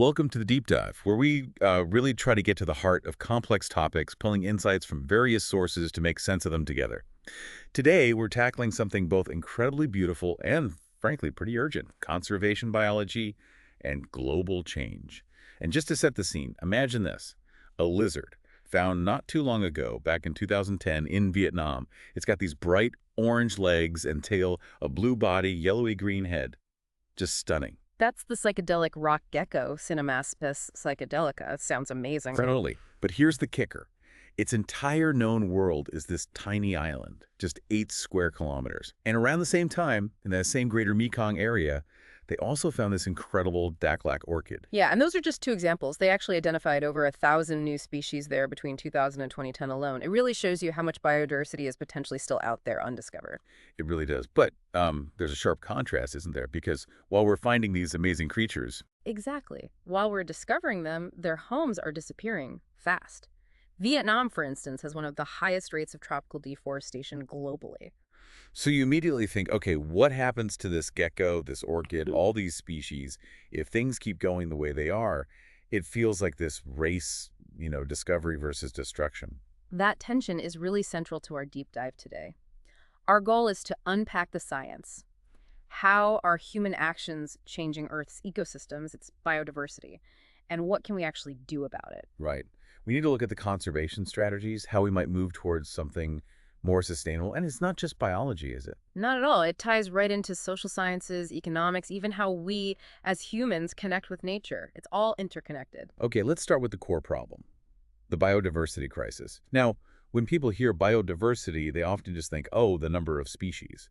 Welcome to the Deep Dive, where we really try to get to the heart of complex topics, pulling insights from various sources to make sense of them together. Today, we're tackling something both incredibly beautiful and, frankly, pretty urgent: conservation biology and global change. And just to set the scene, imagine this: a lizard found not too long ago, back in 2010 in Vietnam. It's got these bright orange legs and tail, a blue body, yellowy green head. Just stunning. That's the psychedelic rock gecko, Cinemaspis psychedelica. It sounds amazing. Totally. But here's the kicker. Its entire known world is this tiny island, just 8 square kilometers. And around the same time, in that same greater Mekong area, they also found this incredible Daklak orchid. Yeah, and those are just two examples. They actually identified over 1,000 new species there between 2000 and 2010 alone. It really shows you how much biodiversity is potentially still out there undiscovered. It really does. But there's a sharp contrast, isn't there? Because while we're finding these amazing creatures, Exactly. While we're discovering them, their homes are disappearing fast. Vietnam, for instance, has one of the highest rates of tropical deforestation globally. so you immediately think, okay, what happens to this gecko, this orchid, all these species, if things keep going the way they are? It feels like this race, discovery versus destruction. That tension is really central to our deep dive today. Our goal is to unpack the science. How are human actions changing Earth's ecosystems, its biodiversity, and what can we actually do about it? Right. We need to look at the conservation strategies, how we might move towards something more sustainable. And it's not just biology, is it? Not at all. It ties right into social sciences, economics, even how we as humans connect with nature. It's all interconnected. Okay, let's start with the core problem, the biodiversity crisis. Now, when people hear biodiversity, they often just think, oh, the number of species.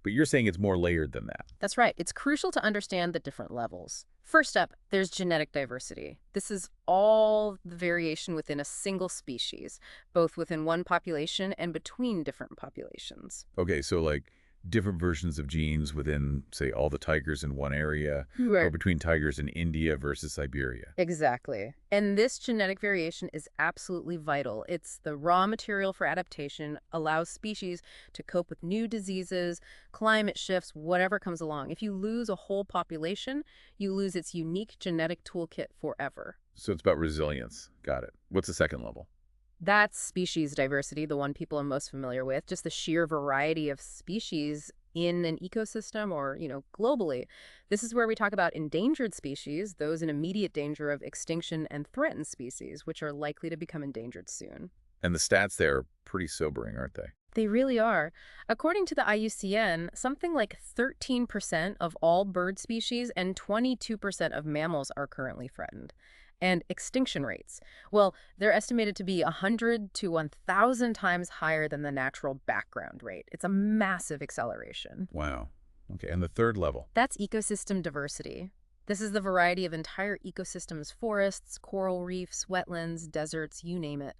But you're saying it's more layered than that. That's right. It's crucial to understand the different levels. First up, there's genetic diversity. This is all the variation within a single species, both within one population and between different populations. Okay, so like different versions of genes within, say, all the tigers in one area, or Right. between tigers in India versus Siberia. Exactly. And this genetic variation is absolutely vital. It's the raw material for adaptation, allows species to cope with new diseases, climate shifts, whatever comes along. If you lose a whole population, you lose its unique genetic toolkit forever. So it's about resilience. Got it. What's the second level? That's species diversity, the one people are most familiar with, just the sheer variety of species in an ecosystem or, globally. This is where we talk about endangered species, those in immediate danger of extinction, and threatened species, which are likely to become endangered soon. And the stats there are pretty sobering, aren't they? They really are. According to the IUCN, something like 13% of all bird species and 22% of mammals are currently threatened. And extinction rates, well, they're estimated to be 100 to 1,000 times higher than the natural background rate. It's a massive acceleration. Wow. Okay, and the third level. That's ecosystem diversity. This is the variety of entire ecosystems, forests, coral reefs, wetlands, deserts, you name it.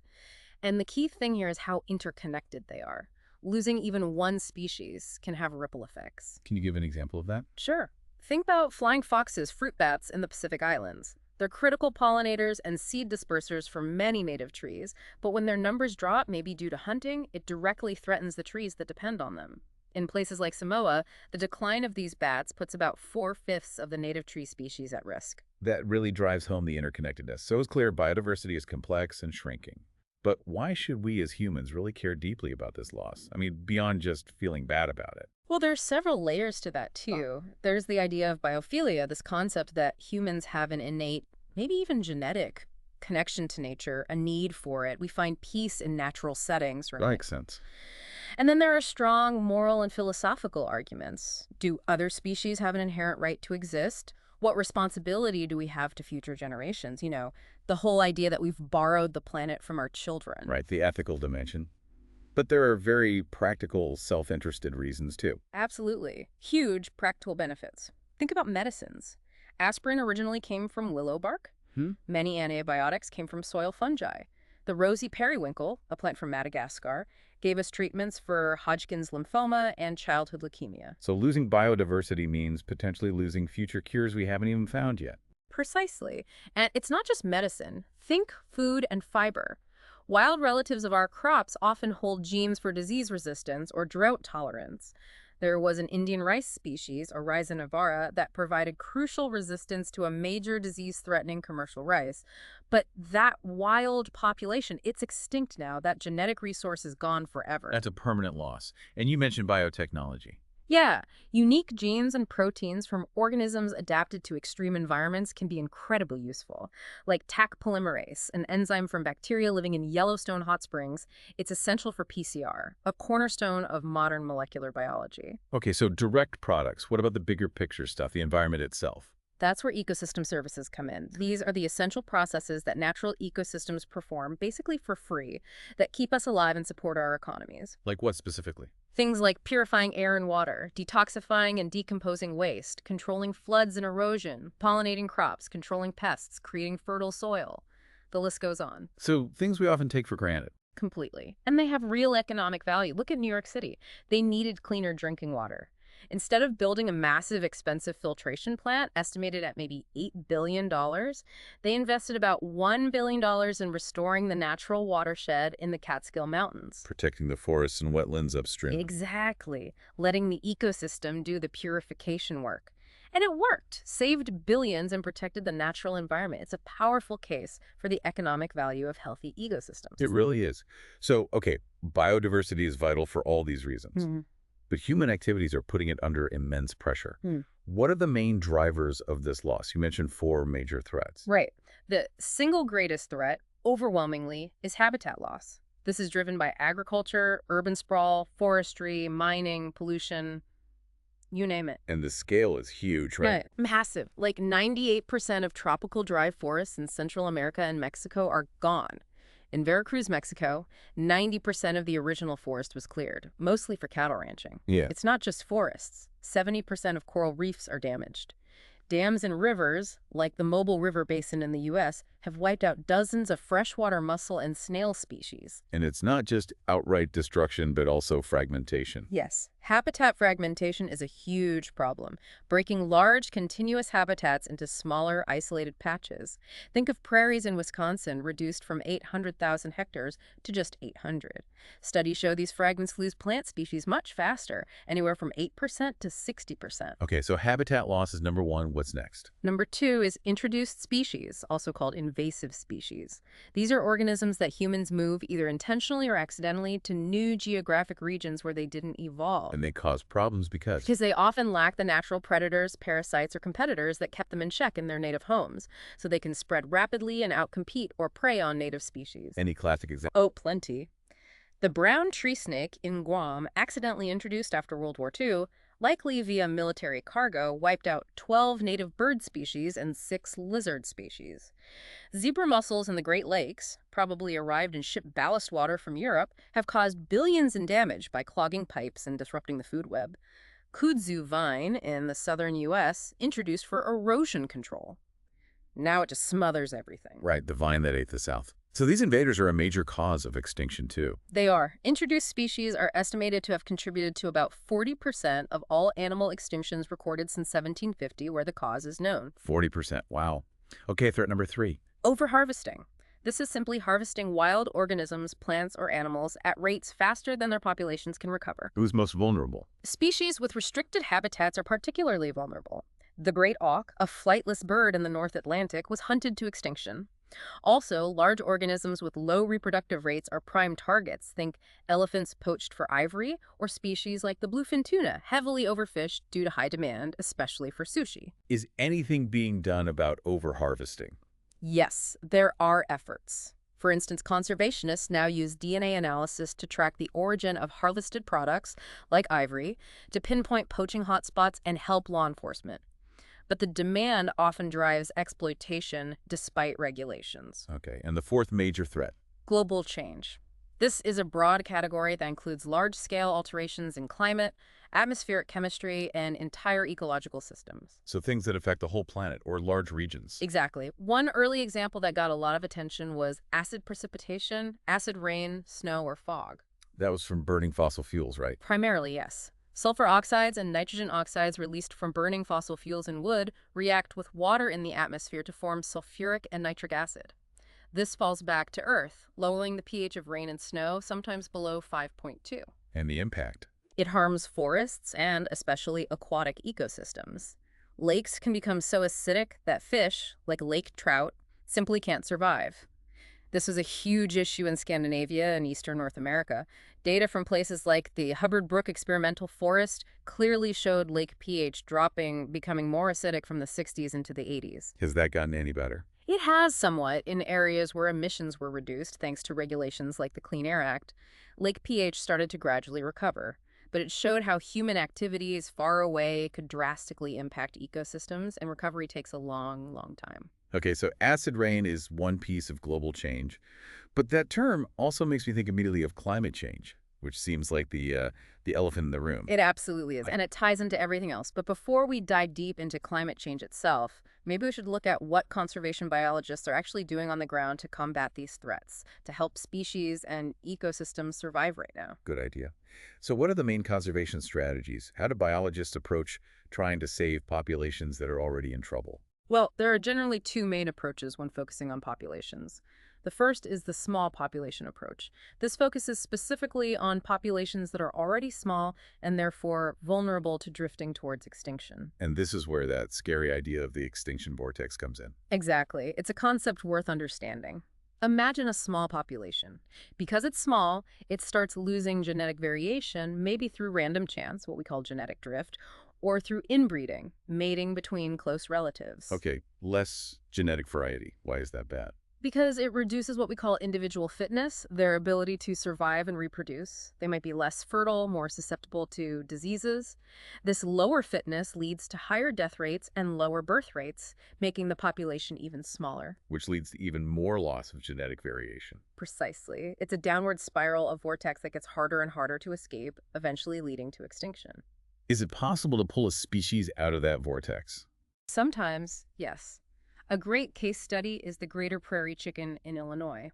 And the key thing here is how interconnected they are. Losing even one species can have ripple effects. Can you give an example of that? Sure. Think about flying foxes, fruit bats in the Pacific Islands. They're critical pollinators and seed dispersers for many native trees, but when their numbers drop, maybe due to hunting, it directly threatens the trees that depend on them. In places like Samoa, the decline of these bats puts about 4/5 of the native tree species at risk. That really drives home the interconnectedness. So it's clear biodiversity is complex and shrinking. But why should we as humans really care deeply about this loss? I mean, beyond just feeling bad about it. Well, there's several layers to that, too. There's the idea of biophilia, this concept that humans have an innate, maybe even genetic, connection to nature, a need for it. We find peace in natural settings, That right? makes sense. And then there are strong moral and philosophical arguments. Do other species have an inherent right to exist? What responsibility do we have to future generations? The whole idea that we've borrowed the planet from our children. Right, the ethical dimension. But there are very practical, self-interested reasons, too. Absolutely. Huge practical benefits. Think about medicines. Aspirin originally came from willow bark. Hmm? Many antibiotics came from soil fungi. The rosy periwinkle, a plant from Madagascar, gave us treatments for Hodgkin's lymphoma and childhood leukemia. So losing biodiversity means potentially losing future cures we haven't even found yet. Precisely. And it's not just medicine. Think food and fiber. Wild relatives of our crops often hold genes for disease resistance or drought tolerance. There was an Indian rice species, or Rhizonovara, that provided crucial resistance to a major disease-threatening commercial rice. But that wild population, it's extinct now. That genetic resource is gone forever. That's a permanent loss. And you mentioned biotechnology. Yeah, unique genes and proteins from organisms adapted to extreme environments can be incredibly useful. Like Taq polymerase, an enzyme from bacteria living in Yellowstone hot springs, it's essential for PCR, a cornerstone of modern molecular biology. Okay, so direct products. What about the bigger picture stuff, the environment itself? That's where ecosystem services come in. These are the essential processes that natural ecosystems perform, basically for free, that keep us alive and support our economies. Like what specifically? Things like purifying air and water, detoxifying and decomposing waste, controlling floods and erosion, pollinating crops, controlling pests, creating fertile soil. The list goes on. So things we often take for granted. Completely. And they have real economic value. Look at New York City. They needed cleaner drinking water. Instead of building a massive, expensive filtration plant estimated at maybe $8 billion, they invested about $1 billion in restoring the natural watershed in the Catskill Mountains. Protecting the forests and wetlands upstream. Exactly. Letting the ecosystem do the purification work. And it worked, saved billions and protected the natural environment. It's a powerful case for the economic value of healthy ecosystems. It really is. So, okay, biodiversity is vital for all these reasons. Mhm. But human activities are putting it under immense pressure. Hmm. What are the main drivers of this loss? You mentioned four major threats. Right. The single greatest threat, overwhelmingly, is habitat loss. This is driven by agriculture, urban sprawl, forestry, mining, pollution, you name it. And the scale is huge, right? Yeah, massive. Like 98% of tropical dry forests in Central America and Mexico are gone. In Veracruz, Mexico, 90% of the original forest was cleared, mostly for cattle ranching. Yeah. It's not just forests. 70% of coral reefs are damaged. Dams and rivers, like the Mobile River Basin in the U.S., have wiped out dozens of freshwater mussel and snail species. And it's not just outright destruction, but also fragmentation. Yes, habitat fragmentation is a huge problem, breaking large, continuous habitats into smaller, isolated patches. Think of prairies in Wisconsin reduced from 800,000 hectares to just 800. Studies show these fragments lose plant species much faster, anywhere from 8% to 60%. Okay, so habitat loss is number one. What's next? Number two is introduced species, also called invasive species. These are organisms that humans move either intentionally or accidentally to new geographic regions where they didn't evolve. And they cause problems because Because they often lack the natural predators, parasites, or competitors that kept them in check in their native homes, so they can spread rapidly and outcompete or prey on native species. any classic example. Oh, plenty. The brown tree snake in Guam, accidentally introduced after World War II, likely via military cargo, wiped out 12 native bird species and 6 lizard species. Zebra mussels in the Great Lakes, probably arrived in ship ballast water from Europe, have caused billions in damage by clogging pipes and disrupting the food web. Kudzu vine in the southern U.S., introduced for erosion control. Now it just smothers everything. Right, the vine that ate the South. So these invaders are a major cause of extinction too. They are. Introduced species are estimated to have contributed to about 40% of all animal extinctions recorded since 1750, where the cause is known. 40%. Wow. Okay, threat number three. Overharvesting. This is simply harvesting wild organisms, plants, or animals at rates faster than their populations can recover. Who's most vulnerable? Species with restricted habitats are particularly vulnerable. The great auk, a flightless bird in the North Atlantic, was hunted to extinction. Also, large organisms with low reproductive rates are prime targets. Think elephants poached for ivory, or species like the bluefin tuna, heavily overfished due to high demand, especially for sushi. Is anything being done about overharvesting? Yes, there are efforts. For instance, conservationists now use DNA analysis to track the origin of harvested products, like ivory, to pinpoint poaching hotspots and help law enforcement. But the demand often drives exploitation despite regulations. Okay, and the fourth major threat. Global change. This is a broad category that includes large-scale alterations in climate, atmospheric chemistry, and entire ecological systems. So things that affect the whole planet or large regions. Exactly. One early example that got a lot of attention was acid precipitation, acid rain, snow, or fog. That was from burning fossil fuels, right? Primarily, yes. Sulfur oxides and nitrogen oxides released from burning fossil fuels and wood react with water in the atmosphere to form sulfuric and nitric acid. This falls back to Earth, lowering the pH of rain and snow, sometimes below 5.2. And the impact. It harms forests and especially aquatic ecosystems. Lakes can become so acidic that fish, like lake trout, simply can't survive. This was a huge issue in Scandinavia and eastern North America. Data from places like the Hubbard Brook Experimental Forest clearly showed lake pH dropping, becoming more acidic from the 60s into the 80s. Has that gotten any better? It has somewhat in areas where emissions were reduced thanks to regulations like the Clean Air Act. Lake pH started to gradually recover, but it showed how human activities far away could drastically impact ecosystems, and recovery takes a long, long time. Okay, so acid rain is one piece of global change, but that term also makes me think immediately of climate change, which seems like the elephant in the room. It absolutely is, and it ties into everything else. But before we dive deep into climate change itself, maybe we should look at what conservation biologists are actually doing on the ground to combat these threats, to help species and ecosystems survive right now. Good idea. So what are the main conservation strategies? How do biologists approach trying to save populations that are already in trouble? Well, there are generally two main approaches when focusing on populations. The first is the small population approach. This focuses specifically on populations that are already small and therefore vulnerable to drifting towards extinction. And this is where that scary idea of the extinction vortex comes in. Exactly. It's a concept worth understanding. Imagine a small population. Because it's small, it starts losing genetic variation, maybe through random chance, what we call genetic drift, or through inbreeding, mating between close relatives. Okay, less genetic variety. Why is that bad? Because it reduces what we call individual fitness, their ability to survive and reproduce. They might be less fertile, more susceptible to diseases. This lower fitness leads to higher death rates and lower birth rates, making the population even smaller. Which leads to even more loss of genetic variation. Precisely. It's a downward spiral of vortex that gets harder and harder to escape, eventually leading to extinction. Is it possible to pull a species out of that vortex? Sometimes, yes. A great case study is the greater prairie chicken in Illinois.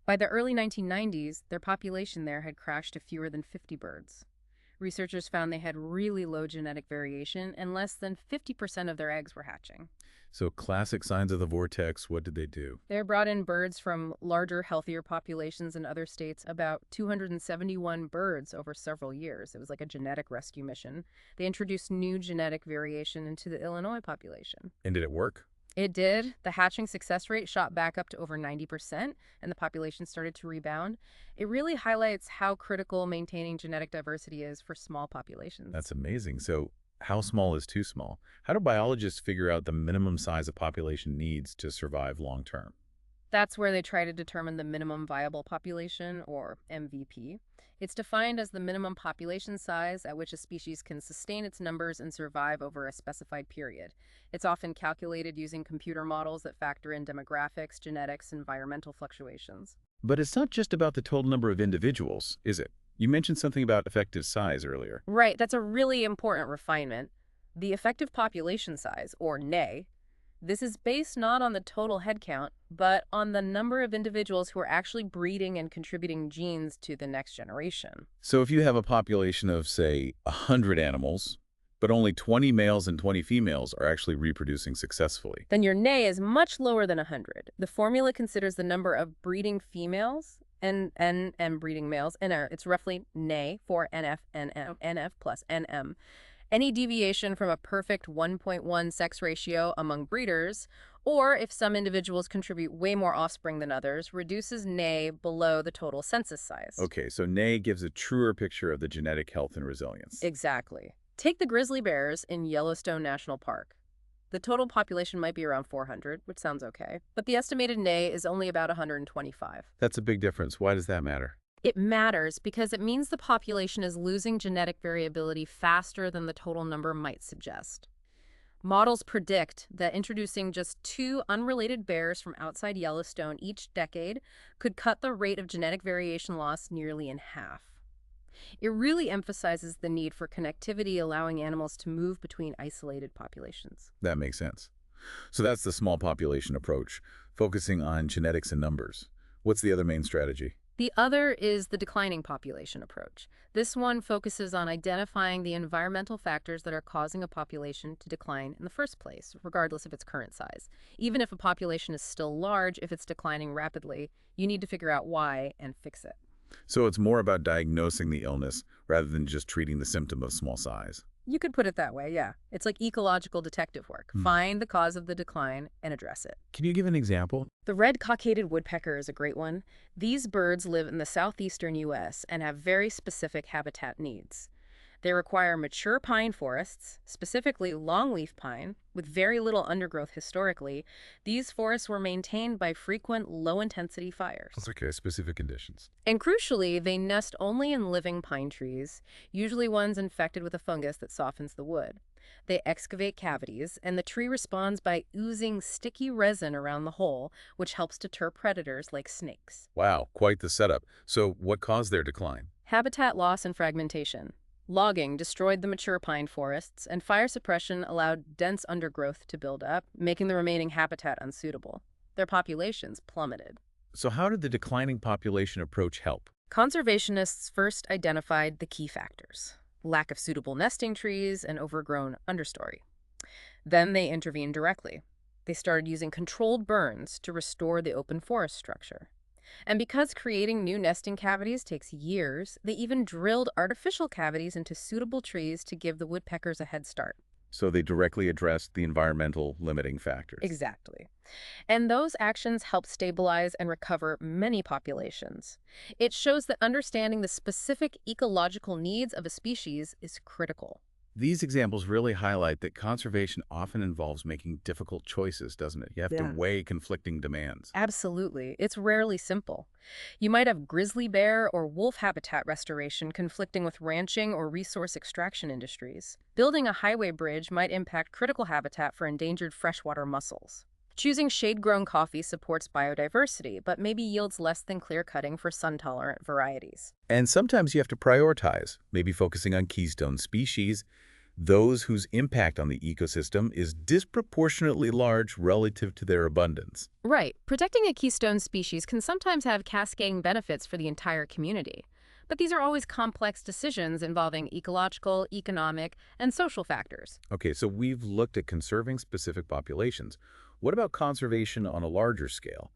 By the early 1990s, their population there had crashed to fewer than 50 birds. Researchers found they had really low genetic variation and less than 50% of their eggs were hatching. So classic signs of the vortex, what did they do? They brought in birds from larger, healthier populations in other states, about 271 birds over several years. It was like a genetic rescue mission. They introduced new genetic variation into the Illinois population. And did it work? It did. The hatching success rate shot back up to over 90%, and the population started to rebound. It really highlights how critical maintaining genetic diversity is for small populations. That's amazing. So how small is too small? How do biologists figure out the minimum size a population needs to survive long term? That's where they try to determine the minimum viable population, or MVP. It's defined as the minimum population size at which a species can sustain its numbers and survive over a specified period. It's often calculated using computer models that factor in demographics, genetics, and environmental fluctuations. But it's not just about the total number of individuals, is it? You mentioned something about effective size earlier. Right, that's a really important refinement. The effective population size, or NEA, this is based not on the total headcount, but on the number of individuals who are actually breeding and contributing genes to the next generation. So if you have a population of, say, 100 animals, but only 20 males and 20 females are actually reproducing successfully. Then your NEA is much lower than 100. The formula considers the number of breeding females and breeding males, and it's roughly NEA for NF plus NM. Any deviation from a perfect 1.1 sex ratio among breeders, or if some individuals contribute way more offspring than others, reduces NEA below the total census size. Okay, so NEA gives a truer picture of the genetic health and resilience. Exactly. Take the grizzly bears in Yellowstone National Park. The total population might be around 400, which sounds okay, but the estimated NEA is only about 125. That's a big difference. Why does that matter? It matters because it means the population is losing genetic variability faster than the total number might suggest. Models predict that introducing just 2 unrelated bears from outside Yellowstone each decade could cut the rate of genetic variation loss nearly in half. It really emphasizes the need for connectivity, allowing animals to move between isolated populations. That makes sense. So that's the small population approach, focusing on genetics and numbers. What's the other main strategy? The other is the declining population approach. This one focuses on identifying the environmental factors that are causing a population to decline in the first place, regardless of its current size. Even if a population is still large, if it's declining rapidly, you need to figure out why and fix it. So it's more about diagnosing the illness rather than just treating the symptom of small size. You could put it that way, yeah. It's like ecological detective work. Hmm. Find the cause of the decline and address it. Can you give an example? The red cockaded woodpecker is a great one. These birds live in the southeastern U.S. and have very specific habitat needs. They require mature pine forests, specifically longleaf pine, with very little undergrowth historically. These forests were maintained by frequent low-intensity fires. Okay, specific conditions. And crucially, they nest only in living pine trees, usually ones infected with a fungus that softens the wood. They excavate cavities, and the tree responds by oozing sticky resin around the hole, which helps deter predators like snakes. Wow, quite the setup. So what caused their decline? Habitat loss and fragmentation. Logging destroyed the mature pine forests, and fire suppression allowed dense undergrowth to build up, making the remaining habitat unsuitable. Their populations plummeted. So how did the declining population approach help? Conservationists first identified the key factors: lack of suitable nesting trees and overgrown understory. Then they intervened directly. They started using controlled burns to restore the open forest structure. And because creating new nesting cavities takes years, they even drilled artificial cavities into suitable trees to give the woodpeckers a head start. So they directly addressed the environmental limiting factors. Exactly. And those actions help stabilize and recover many populations. It shows that understanding the specific ecological needs of a species is critical. These examples really highlight that conservation often involves making difficult choices, doesn't it? You have to Yeah. weigh conflicting demands. Absolutely. It's rarely simple. You might have grizzly bear or wolf habitat restoration conflicting with ranching or resource extraction industries. Building a highway bridge might impact critical habitat for endangered freshwater mussels. Choosing shade-grown coffee supports biodiversity, but maybe yields less than clear cutting for sun-tolerant varieties. And sometimes you have to prioritize, maybe focusing on keystone species, those whose impact on the ecosystem is disproportionately large relative to their abundance. Right. Protecting a keystone species can sometimes have cascading benefits for the entire community. But these are always complex decisions involving ecological, economic, and social factors. Okay, so we've looked at conserving specific populations. What about conservation on a larger scale,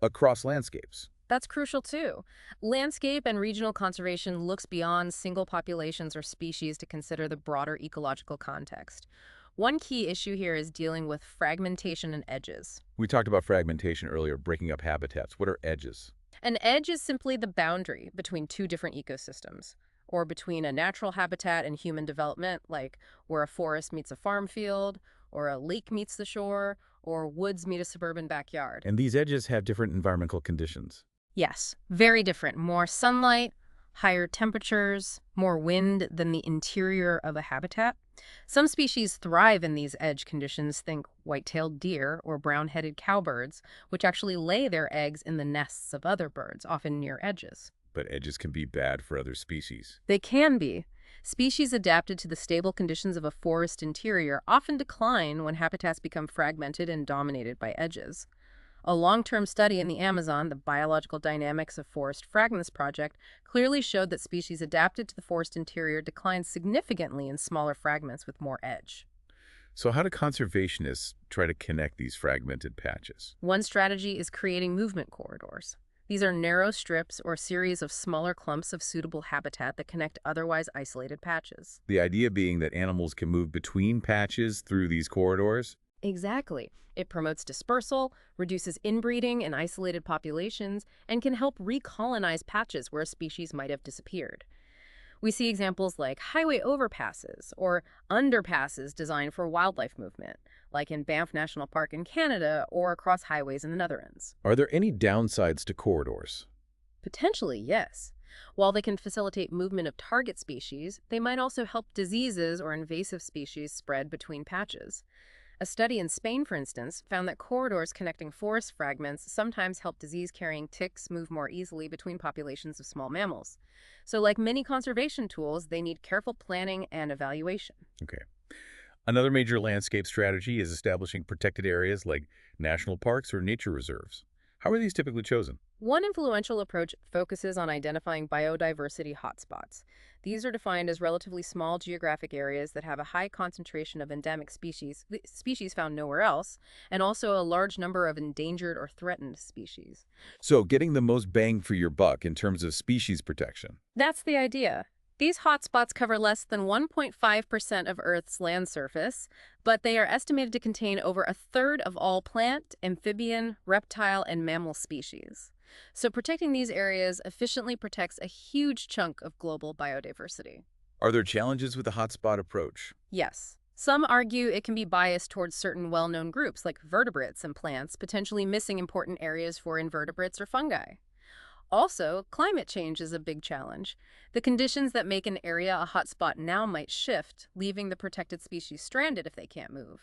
across landscapes? That's crucial too. Landscape and regional conservation looks beyond single populations or species to consider the broader ecological context. One key issue here is dealing with fragmentation and edges. We talked about fragmentation earlier, breaking up habitats. What are edges? An edge is simply the boundary between two different ecosystems, or between a natural habitat and human development, like where a forest meets a farm field, or a lake meets the shore, or woods meet a suburban backyard. And these edges have different environmental conditions. Yes, very different. More sunlight, higher temperatures, more wind than the interior of a habitat. Some species thrive in these edge conditions, think white-tailed deer or brown-headed cowbirds, which actually lay their eggs in the nests of other birds, often near edges. But edges can be bad for other species. They can be. Species adapted to the stable conditions of a forest interior often decline when habitats become fragmented and dominated by edges. A long-term study in the Amazon, the Biological Dynamics of Forest Fragments Project, clearly showed that species adapted to the forest interior declined significantly in smaller fragments with more edge. So how do conservationists try to connect these fragmented patches? One strategy is creating movement corridors. These are narrow strips or series of smaller clumps of suitable habitat that connect otherwise isolated patches. The idea being that animals can move between patches through these corridors? Exactly. It promotes dispersal, reduces inbreeding in isolated populations, and can help recolonize patches where a species might have disappeared. We see examples like highway overpasses or underpasses designed for wildlife movement, like in Banff National Park in Canada or across highways in the Netherlands. Are there any downsides to corridors? Potentially, yes. While they can facilitate movement of target species, they might also help diseases or invasive species spread between patches. A study in Spain, for instance, found that corridors connecting forest fragments sometimes help disease-carrying ticks move more easily between populations of small mammals. So like many conservation tools, they need careful planning and evaluation. Okay. Another major landscape strategy is establishing protected areas like national parks or nature reserves. How are these typically chosen? One influential approach focuses on identifying biodiversity hotspots. These are defined as relatively small geographic areas that have a high concentration of endemic species, the species found nowhere else, and also a large number of endangered or threatened species. So getting the most bang for your buck in terms of species protection. That's the idea. These hotspots cover less than 1.5% of Earth's land surface, but they are estimated to contain over a third of all plant, amphibian, reptile, and mammal species. So protecting these areas efficiently protects a huge chunk of global biodiversity. Are there challenges with the hotspot approach? Yes. Some argue it can be biased towards certain well-known groups like vertebrates and plants, potentially missing important areas for invertebrates or fungi. Also, climate change is a big challenge. The conditions that make an area a hotspot now might shift, leaving the protected species stranded if they can't move.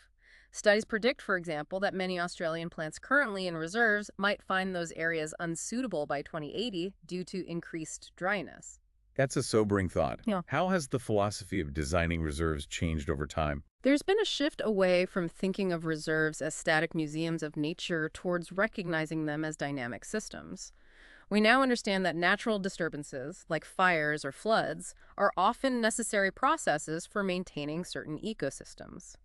Studies predict, for example, that many Australian plants currently in reserves might find those areas unsuitable by 2080 due to increased dryness. That's a sobering thought. Yeah. How has the philosophy of designing reserves changed over time? There's been a shift away from thinking of reserves as static museums of nature towards recognizing them as dynamic systems. We now understand that natural disturbances, like fires or floods, are often necessary processes for maintaining certain ecosystems.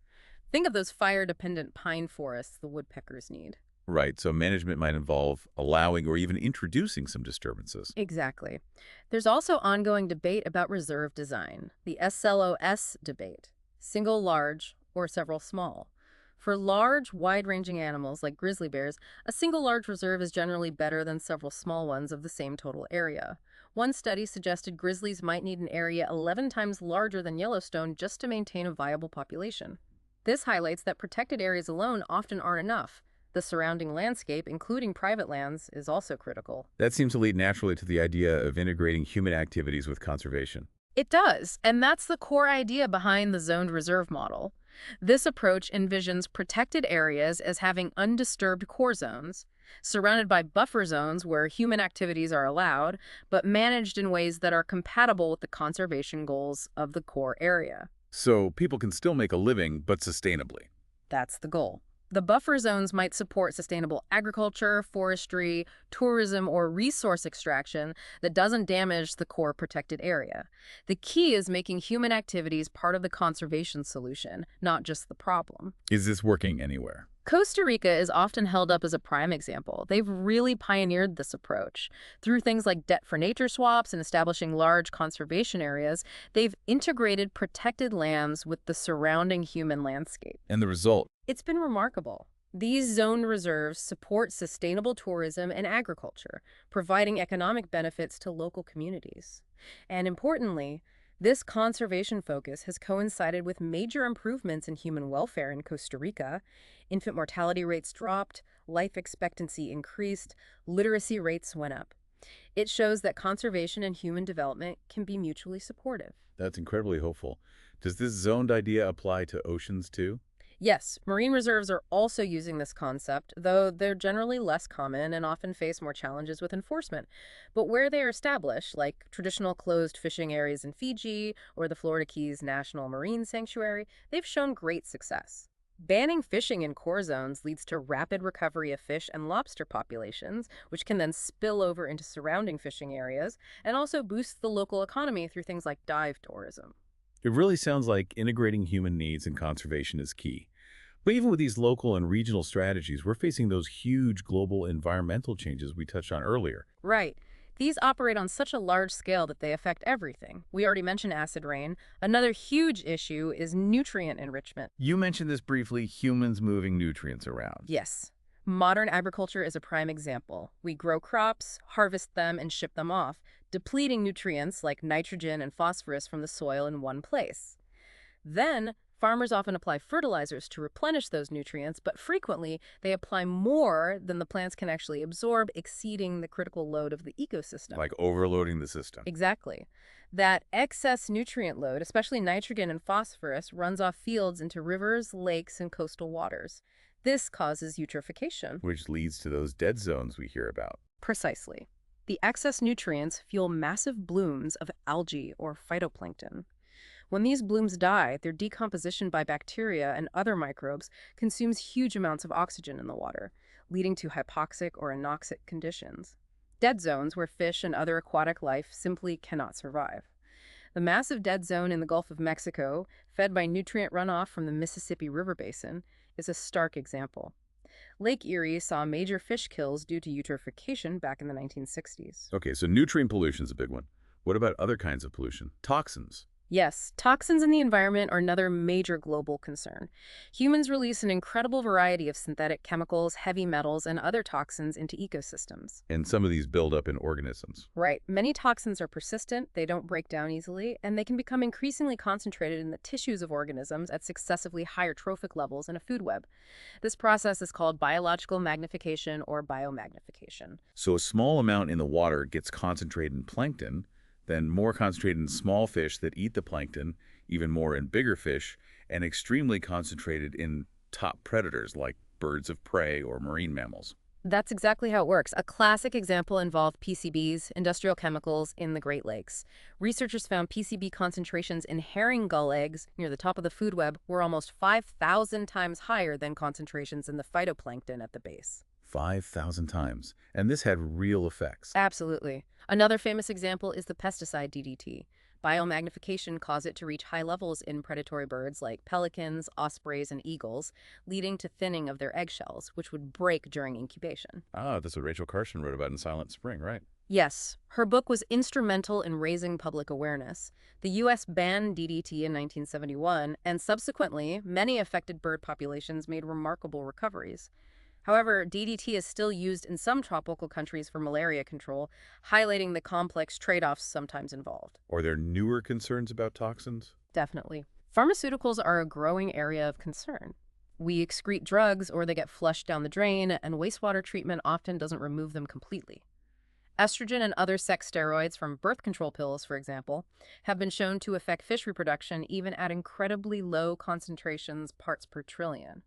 Think of those fire-dependent pine forests the woodpeckers need. Right, so management might involve allowing or even introducing some disturbances. Exactly. There's also ongoing debate about reserve design, the SLOS debate, single large or several small. For large, wide-ranging animals like grizzly bears, a single large reserve is generally better than several small ones of the same total area. One study suggested grizzlies might need an area 11 times larger than Yellowstone just to maintain a viable population. This highlights that protected areas alone often aren't enough. The surrounding landscape, including private lands, is also critical. That seems to lead naturally to the idea of integrating human activities with conservation. It does, and that's the core idea behind the zoned reserve model. This approach envisions protected areas as having undisturbed core zones, surrounded by buffer zones where human activities are allowed, but managed in ways that are compatible with the conservation goals of the core area. So people can still make a living, but sustainably. That's the goal. The buffer zones might support sustainable agriculture, forestry, tourism, or resource extraction that doesn't damage the core protected area. The key is making human activities part of the conservation solution, not just the problem. Is this working anywhere? Costa Rica is often held up as a prime example. They've really pioneered this approach. Through things like debt for nature swaps and establishing large conservation areas, they've integrated protected lands with the surrounding human landscape. And the result? It's been remarkable. These zoned reserves support sustainable tourism and agriculture, providing economic benefits to local communities. And importantly, this conservation focus has coincided with major improvements in human welfare in Costa Rica. Infant mortality rates dropped, life expectancy increased, literacy rates went up. It shows that conservation and human development can be mutually supportive. That's incredibly hopeful. Does this zoned idea apply to oceans too? Yes, marine reserves are also using this concept, though they're generally less common and often face more challenges with enforcement. But where they are established, like traditional closed fishing areas in Fiji or the Florida Keys National Marine Sanctuary, they've shown great success. Banning fishing in core zones leads to rapid recovery of fish and lobster populations, which can then spill over into surrounding fishing areas and also boost the local economy through things like dive tourism. It really sounds like integrating human needs and conservation is key. But even with these local and regional strategies, we're facing those huge global environmental changes we touched on earlier. Right. These operate on such a large scale that they affect everything. We already mentioned acid rain. Another huge issue is nutrient enrichment. You mentioned this briefly, humans moving nutrients around. Yes. Modern agriculture is a prime example. We grow crops, harvest them, and ship them off, depleting nutrients like nitrogen and phosphorus from the soil in one place. Then, farmers often apply fertilizers to replenish those nutrients, but frequently they apply more than the plants can actually absorb, exceeding the critical load of the ecosystem. Like overloading the system. Exactly. That excess nutrient load, especially nitrogen and phosphorus, runs off fields into rivers, lakes, and coastal waters. This causes eutrophication. Which leads to those dead zones we hear about. Precisely. The excess nutrients fuel massive blooms of algae or phytoplankton. When these blooms die, their decomposition by bacteria and other microbes consumes huge amounts of oxygen in the water, leading to hypoxic or anoxic conditions. Dead zones where fish and other aquatic life simply cannot survive. The massive dead zone in the Gulf of Mexico, fed by nutrient runoff from the Mississippi River Basin, is a stark example. Lake Erie saw major fish kills due to eutrophication back in the 1960s. Okay, so nutrient pollution is a big one. What about other kinds of pollution? Toxins. Yes, toxins in the environment are another major global concern. Humans release an incredible variety of synthetic chemicals, heavy metals, and other toxins into ecosystems. And some of these build up in organisms. Right. Many toxins are persistent, they don't break down easily, and they can become increasingly concentrated in the tissues of organisms at successively higher trophic levels in a food web. This process is called biological magnification or biomagnification. So a small amount in the water gets concentrated in plankton, then more concentrated in small fish that eat the plankton, even more in bigger fish, and extremely concentrated in top predators like birds of prey or marine mammals. That's exactly how it works. A classic example involved PCBs, industrial chemicals, in the Great Lakes. Researchers found PCB concentrations in herring gull eggs near the top of the food web were almost 5,000 times higher than concentrations in the phytoplankton at the base. 5,000 times. And this had real effects. Absolutely. Another famous example is the pesticide DDT. Biomagnification caused it to reach high levels in predatory birds like pelicans, ospreys, and eagles, leading to thinning of their eggshells, which would break during incubation. Ah, that's what Rachel Carson wrote about in Silent Spring, right? Yes, her book was instrumental in raising public awareness. The U.S. banned DDT in 1971, and subsequently, many affected bird populations made remarkable recoveries. However, DDT is still used in some tropical countries for malaria control, highlighting the complex trade-offs sometimes involved. Are there newer concerns about toxins? Definitely. Pharmaceuticals are a growing area of concern. We excrete drugs or they get flushed down the drain, and wastewater treatment often doesn't remove them completely. Estrogen and other sex steroids from birth control pills, for example, have been shown to affect fish reproduction even at incredibly low concentrations, parts per trillion.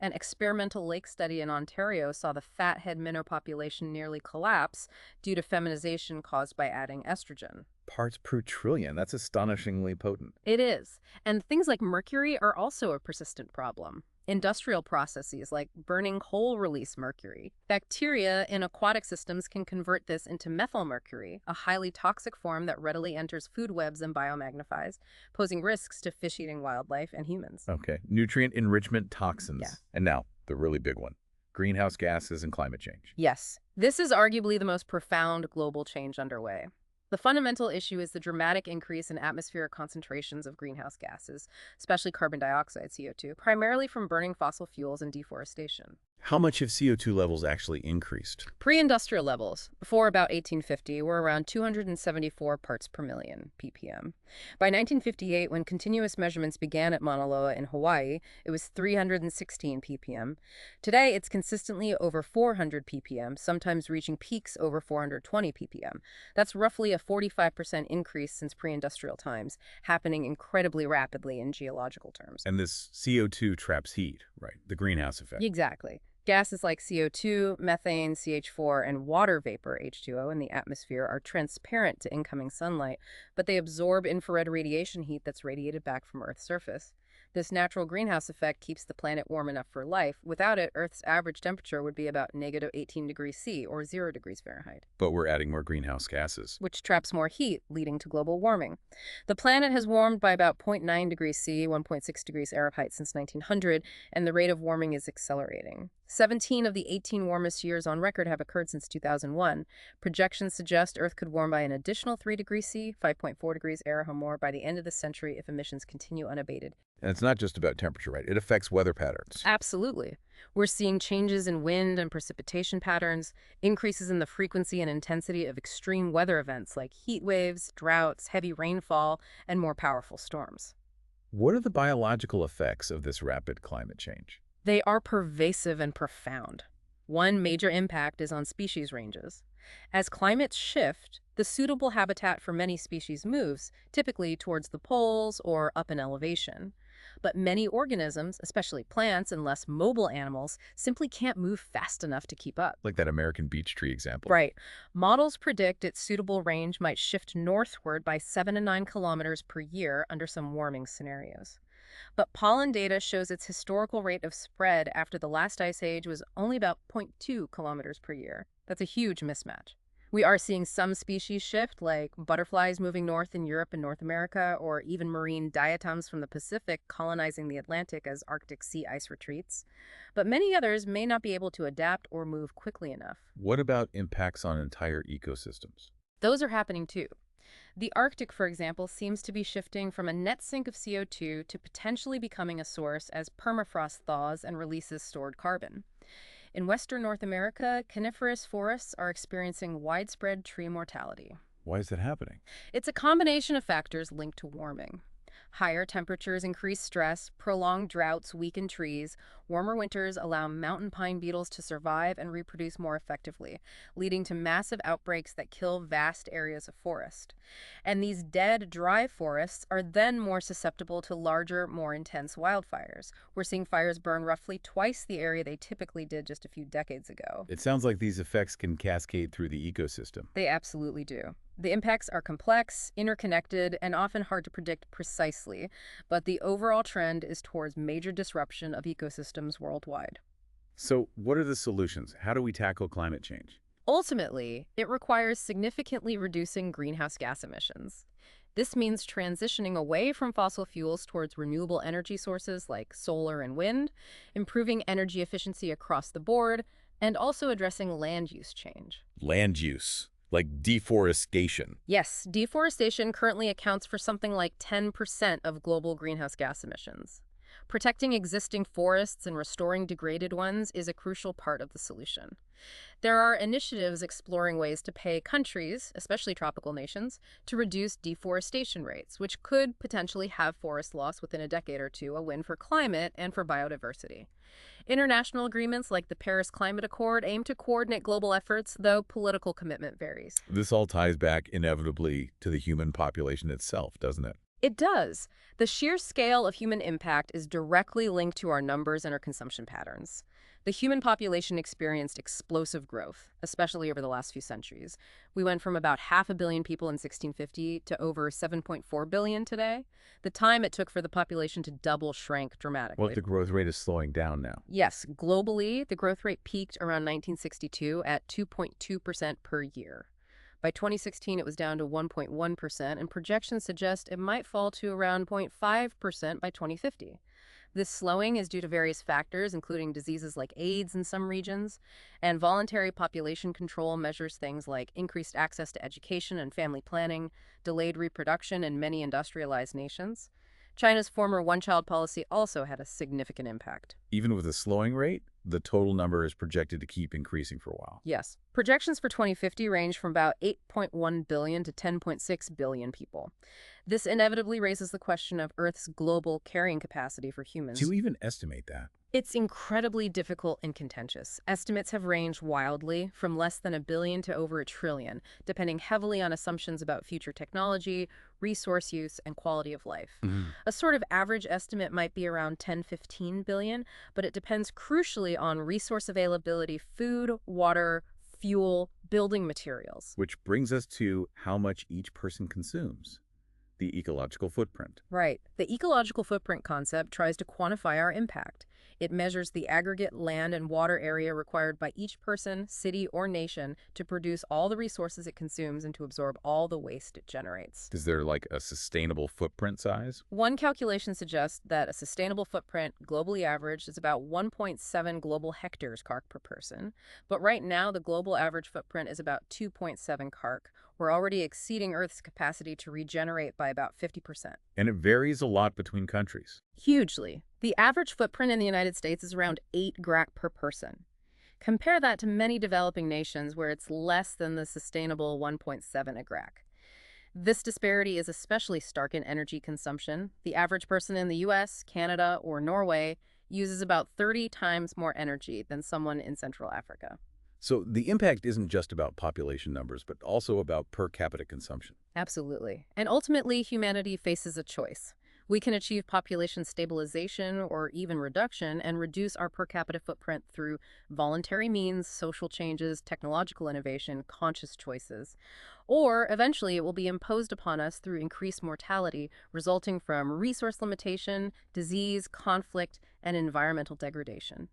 An experimental lake study in Ontario saw the fathead minnow population nearly collapse due to feminization caused by adding estrogen. Parts per trillion. That's astonishingly potent. It is. And things like mercury are also a persistent problem. Industrial processes like burning coal release mercury. Bacteria in aquatic systems can convert this into methylmercury, a highly toxic form that readily enters food webs and biomagnifies, posing risks to fish-eating wildlife and humans. Okay. Nutrient enrichment toxins. Yeah. And now, the really big one. Greenhouse gases and climate change. Yes, this is arguably the most profound global change underway. The fundamental issue is the dramatic increase in atmospheric concentrations of greenhouse gases, especially carbon dioxide, CO2, primarily from burning fossil fuels and deforestation. How much have CO2 levels actually increased? Pre-industrial levels, before about 1850, were around 274 parts per million, ppm. By 1958, when continuous measurements began at Mauna Loa in Hawaii, it was 316 ppm. Today, it's consistently over 400 ppm, sometimes reaching peaks over 420 ppm. That's roughly a 45% increase since pre-industrial times, happening incredibly rapidly in geological terms. And this CO2 traps heat, right? The greenhouse effect. Exactly. Gases like CO2, methane, CH4, and water vapor, H2O, in the atmosphere are transparent to incoming sunlight, but they absorb infrared radiation heat that's radiated back from Earth's surface. This natural greenhouse effect keeps the planet warm enough for life. Without it, Earth's average temperature would be about negative 18 degrees C, or 0 degrees Fahrenheit. But we're adding more greenhouse gases. Which traps more heat, leading to global warming. The planet has warmed by about 0.9 degrees C, 1.6 degrees Fahrenheit since 1900, and the rate of warming is accelerating. 17 of the 18 warmest years on record have occurred since 2001. Projections suggest Earth could warm by an additional 3 degrees C, 5.4 degrees Fahrenheit or more by the end of the century if emissions continue unabated. And it's not just about temperature, right? It affects weather patterns. Absolutely. We're seeing changes in wind and precipitation patterns, increases in the frequency and intensity of extreme weather events like heat waves, droughts, heavy rainfall, and more powerful storms. What are the biological effects of this rapid climate change? They are pervasive and profound. One major impact is on species ranges. As climates shift, the suitable habitat for many species moves, typically towards the poles or up in elevation. But many organisms, especially plants and less mobile animals, simply can't move fast enough to keep up. Like that American beech tree example. Right. Models predict its suitable range might shift northward by 7 to 9 kilometers per year under some warming scenarios. but pollen data shows its historical rate of spread after the last ice age was only about zero point 0.2 kilometers per year. That's a huge mismatch. We are seeing some species shift, like butterflies moving north in Europe and North America, or even marine diatoms from the Pacific colonizing the Atlantic as Arctic sea ice retreats. But many others may not be able to adapt or move quickly enough. What about impacts on entire ecosystems? Those are happening too. The Arctic, for example, seems to be shifting from a net sink of CO2 to potentially becoming a source as permafrost thaws and releases stored carbon. In western North America, coniferous forests are experiencing widespread tree mortality. Why is that happening? It's a combination of factors linked to warming. Higher temperatures increase stress, prolonged droughts weaken trees, warmer winters allow mountain pine beetles to survive and reproduce more effectively, leading to massive outbreaks that kill vast areas of forest. And these dead, dry forests are then more susceptible to larger, more intense wildfires. We're seeing fires burn roughly twice the area they typically did just a few decades ago. It sounds like these effects can cascade through the ecosystem. They absolutely do. The impacts are complex, interconnected, and often hard to predict precisely, but the overall trend is towards major disruption of ecosystems worldwide. So, what are the solutions? How do we tackle climate change? Ultimately, it requires significantly reducing greenhouse gas emissions. This means transitioning away from fossil fuels towards renewable energy sources like solar and wind, improving energy efficiency across the board, and also addressing land use change. Land use, like deforestation. Yes, deforestation currently accounts for something like 10% of global greenhouse gas emissions. Protecting existing forests and restoring degraded ones is a crucial part of the solution. There are initiatives exploring ways to pay countries, especially tropical nations, to reduce deforestation rates, which could potentially have forest loss within a decade or two, a win for climate and for biodiversity. International agreements like the Paris Climate Accord aim to coordinate global efforts, though political commitment varies. This all ties back inevitably to the human population itself, doesn't it? It does. The sheer scale of human impact is directly linked to our numbers and our consumption patterns. The human population experienced explosive growth, especially over the last few centuries. We went from about 500 million people in 1650 to over 7.4 billion today. The time it took for the population to double shrank Well, dramatically. the growth rate is slowing down now. Yes, globally, the growth rate peaked around 1962 at 2.2% per year. By 2016, it was down to 1.1%, and projections suggest it might fall to around 0.5% by 2050. This slowing is due to various factors, including diseases like AIDS in some regions, and voluntary population control measures things like increased access to education and family planning, delayed reproduction in many industrialized nations. China's former one-child policy also had a significant impact. Even with a slowing rate, the total number is projected to keep increasing for a while. Yes. Projections for 2050 range from about 8.1 billion to 10.6 billion people. This inevitably raises the question of Earth's global carrying capacity for humans. Do you even estimate that? It's incredibly difficult and contentious. Estimates have ranged wildly, from less than a billion to over a trillion, depending heavily on assumptions about future technology, resource use, and quality of life. A sort of average estimate might be around 10-15 billion, but it depends crucially on resource availability, food, water, fuel, building materials. Which brings us to how much each person consumes. The ecological footprint. Right. The ecological footprint concept tries to quantify our impact. It measures the aggregate land and water area required by each person, city, or nation to produce all the resources it consumes and to absorb all the waste it generates. Is there like a sustainable footprint size? One calculation suggests that a sustainable footprint, globally averaged, is about 1.7 global hectares carc per person. But right now, the global average footprint is about 2.7 carc. We're already exceeding Earth's capacity to regenerate by about 50%. And it varies a lot between countries. Hugely. The average footprint in the United States is around 8 grac per person. Compare that to many developing nations where it's less than the sustainable 1.7 a grac. This disparity is especially stark in energy consumption. The average person in the US, Canada, or Norway uses about 30 times more energy than someone in Central Africa. So the impact isn't just about population numbers, but also about per capita consumption. Absolutely. And ultimately, humanity faces a choice. We can achieve population stabilization or even reduction and reduce our per capita footprint through voluntary means, social changes, technological innovation, conscious choices. Or eventually it will be imposed upon us through increased mortality resulting from resource limitation, disease, conflict, and environmental degradation.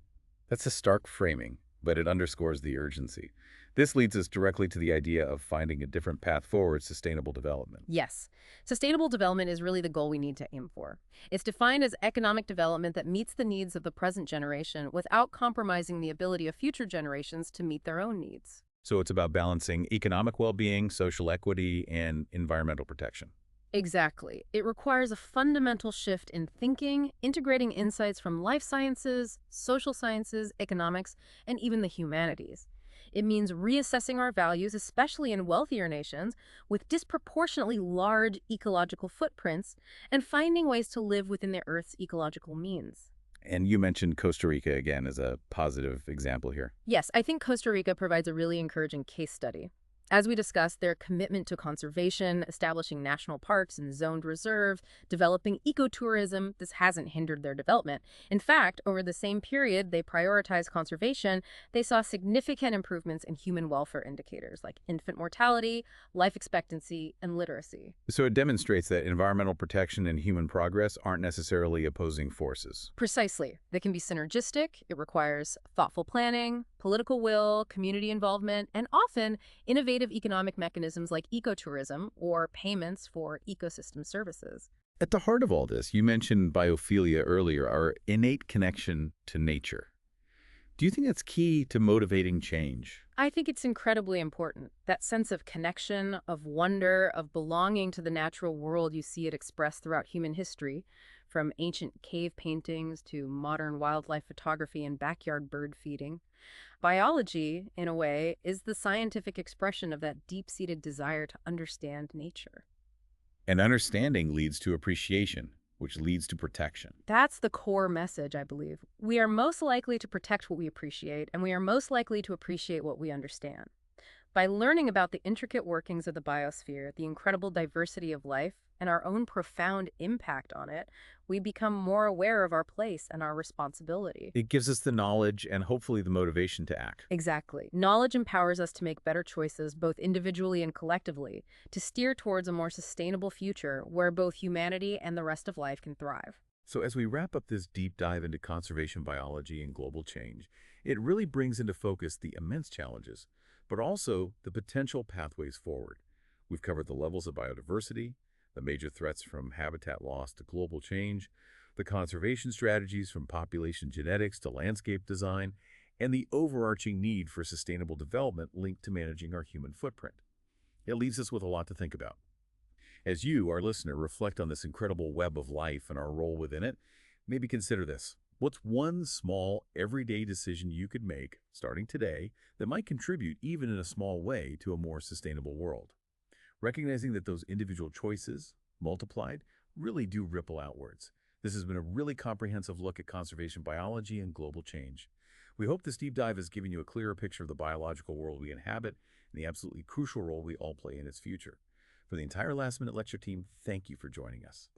That's a stark framing, but it underscores the urgency. This leads us directly to the idea of finding a different path forward sustainable development. Yes, sustainable development is really the goal we need to aim for. It's defined as economic development that meets the needs of the present generation without compromising the ability of future generations to meet their own needs. So it's about balancing economic well-being, social equity, and environmental protection. Exactly. It requires a fundamental shift in thinking, integrating insights from life sciences, social sciences, economics, and even the humanities. It means reassessing our values, especially in wealthier nations, with disproportionately large ecological footprints, and finding ways to live within the Earth's ecological means. And you mentioned Costa Rica again as a positive example here. Yes, I think Costa Rica provides a really encouraging case study. As we discussed, their commitment to conservation, establishing national parks and zoned reserves, developing ecotourism, this hasn't hindered their development. In fact, over the same period they prioritized conservation, they saw significant improvements in human welfare indicators like infant mortality, life expectancy, and literacy. So it demonstrates that environmental protection and human progress aren't necessarily opposing forces. Precisely. They can be synergistic. It requires thoughtful planning, political will, community involvement, and often innovative economic mechanisms like ecotourism or payments for ecosystem services. At the heart of all this, you mentioned biophilia earlier, our innate connection to nature. Do you think that's key to motivating change? I think it's incredibly important. That sense of connection, of wonder, of belonging to the natural world, you see it expressed throughout human history, from ancient cave paintings to modern wildlife photography and backyard bird feeding. Biology, in a way, is the scientific expression of that deep-seated desire to understand nature. And understanding leads to appreciation, which leads to protection. That's the core message, I believe. We are most likely to protect what we appreciate, and we are most likely to appreciate what we understand. By learning about the intricate workings of the biosphere, the incredible diversity of life, and our own profound impact on it, we become more aware of our place and our responsibility. It gives us the knowledge and hopefully the motivation to act. Exactly. Knowledge empowers us to make better choices, both individually and collectively, to steer towards a more sustainable future where both humanity and the rest of life can thrive. So as we wrap up this deep dive into conservation biology and global change, it really brings into focus the immense challenges, but also the potential pathways forward. We've covered the levels of biodiversity, the major threats from habitat loss to global change, the conservation strategies from population genetics to landscape design, and the overarching need for sustainable development linked to managing our human footprint. It leaves us with a lot to think about. As you, our listener, reflect on this incredible web of life and our role within it, maybe consider this. What's one small, everyday decision you could make, starting today, that might contribute, even in a small way, to a more sustainable world? Recognizing that those individual choices, multiplied, really do ripple outwards. This has been a really comprehensive look at conservation biology and global change. We hope this deep dive has given you a clearer picture of the biological world we inhabit and the absolutely crucial role we all play in its future. For the entire Last Minute Lecture team, thank you for joining us.